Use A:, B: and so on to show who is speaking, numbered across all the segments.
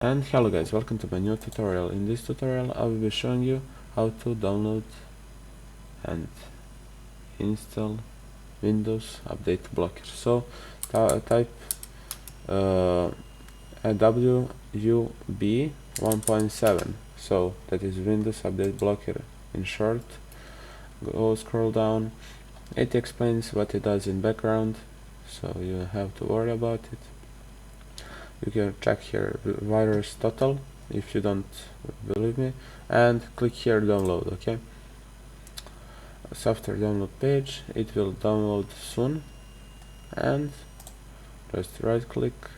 A: And hello guys, welcome to my new tutorial. In this tutorial I will be showing you how to download and install Windows Update Blocker. So type WUB 1.7, so that is Windows Update Blocker in short. Go scroll down, it explains what it does in background, so you don't have to worry about it. You can check here virus total if you don't believe me, and click here download. Okay, software download page, it will download soon, and just right click,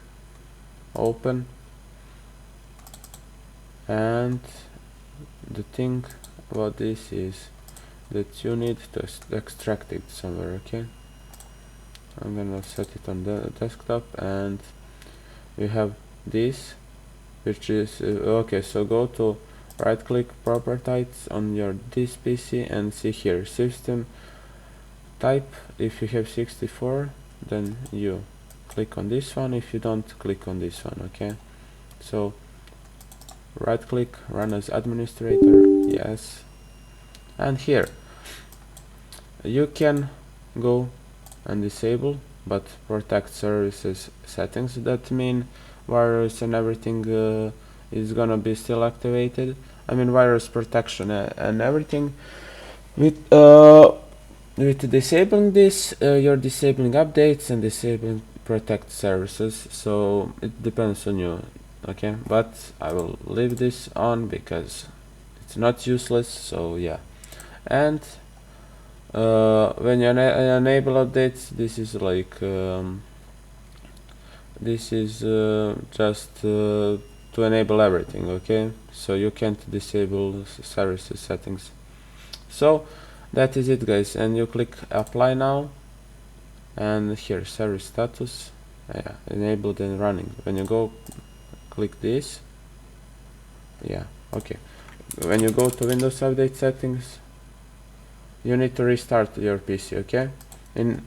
A: open, and the thing about this is that you need to extract it somewhere. Okay, I'm gonna set it on the desktop, and we have this, which is okay. So go to right click properties on your this PC and see here system type. If you have 64, then you click on this one. If you don't, click on this one. Okay, so right click, run as administrator, yes, and here you can go and disable but protect services settings. That mean virus and everything is gonna be still activated. I mean virus protection and everything. With disabling this, you're disabling updates and disabling protect services, so it depends on you. Okay, but I will leave this on because it's not useless. So yeah, and when you enable updates, this is like this is just to enable everything. Okay, so you can't disable services settings. So that is it guys, and you click apply now, and here service status, yeah, enabled and running. When you go click this, yeah, okay, when you go to Windows Update settings, you need to restart your PC. Okay, in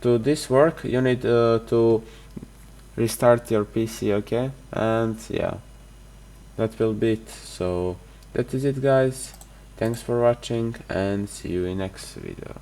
A: to this work you need to restart your PC. Okay, and yeah, that will be it. So that is it guys, thanks for watching and see you in next video.